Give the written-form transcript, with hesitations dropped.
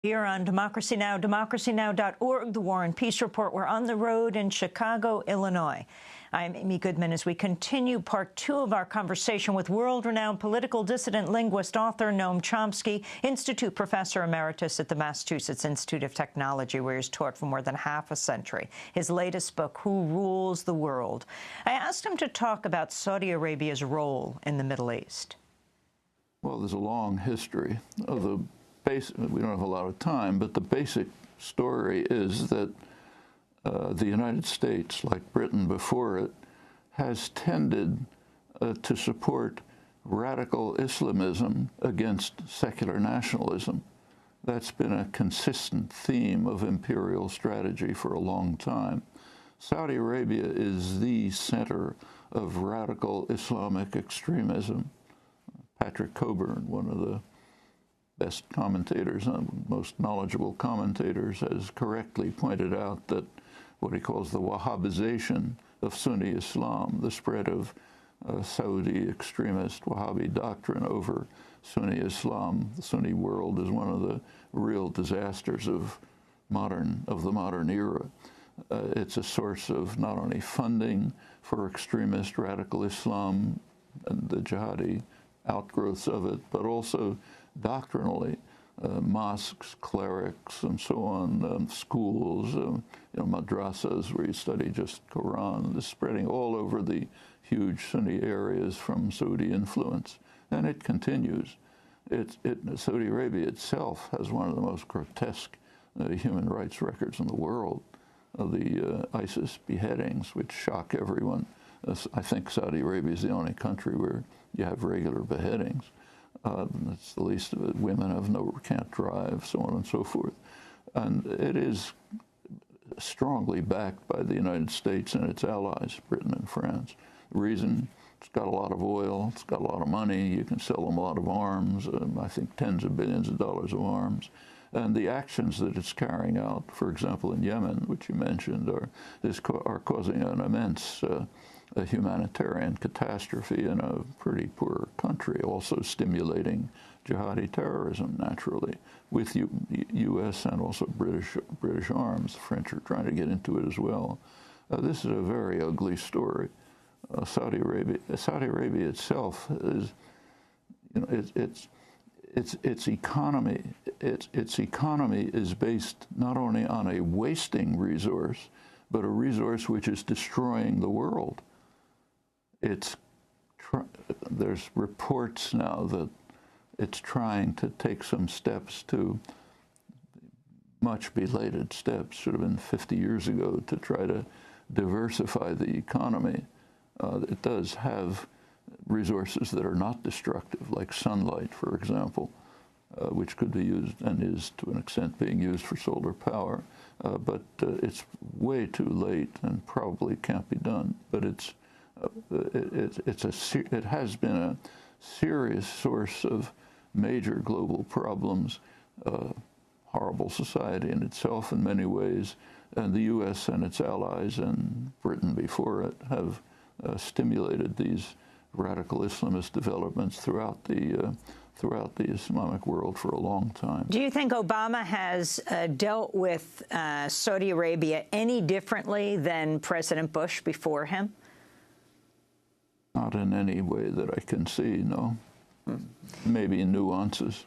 Here on Democracy Now!, democracynow.org, the War and Peace Report. We're on the road in Chicago, Illinois. I'm Amy Goodman as we continue part two of our conversation with world-renowned political dissident, linguist, author Noam Chomsky, Institute Professor Emeritus at the Massachusetts Institute of Technology, where he's taught for more than half a century. His latest book, Who Rules the World? I asked him to talk about Saudi Arabia's role in the Middle East. Well, there's a long history of the we don't have a lot of time, but the basic story is that the United States, like Britain before it, has tended to support radical Islamism against secular nationalism. That's been a consistent theme of imperial strategy for a long time. Saudi Arabia is the center of radical Islamic extremism. Patrick Coburn, one of the best commentators, most knowledgeable commentators, has correctly pointed out that what he calls the Wahhabization of Sunni Islam, the spread of Saudi extremist Wahhabi doctrine over Sunni Islam, the Sunni world, is one of the real disasters of the modern era. It's a source of not only funding for extremist radical Islam and the jihadi outgrowths of it, but also doctrinally, mosques, clerics, and so on, schools, madrasas where you study just Quran, is spreading all over the huge Sunni areas from Saudi influence, and it continues. Saudi Arabia itself has one of the most grotesque human rights records in the world, of the ISIS beheadings, which shock everyone. I think Saudi Arabia is the only country where you have regular beheadings. It's the least of it. Women can't drive, so on and so forth. And it is strongly backed by the United States and its allies, Britain and France. The reason, it's got a lot of oil, it's got a lot of money, you can sell them a lot of arms, I think tens of billions of dollars of arms. And the actions that it's carrying out, for example, in Yemen, which you mentioned, are causing an immense a humanitarian catastrophe in a pretty poor country, also stimulating jihadi terrorism, naturally, with U.S. and also British arms. The French are trying to get into it as well. This is a very ugly story. Saudi Arabia itself is, its economy is based not only on a wasting resource, but a resource which is destroying the world. There's reports now that it's trying to take some steps, much belated steps, should have been 50 years ago, to try to diversify the economy. It does have resources that are not destructive, like sunlight, for example, which could be used and is to an extent being used for solar power. But it's way too late and probably can't be done. But it has been a serious source of major global problems, horrible society in itself in many ways, and the U.S. and its allies and Britain before it have stimulated these radical Islamist developments throughout the Islamic world for a long time. Do you think Obama has dealt with Saudi Arabia any differently than President Bush before him? Not in any way that I can see, no. Maybe nuances.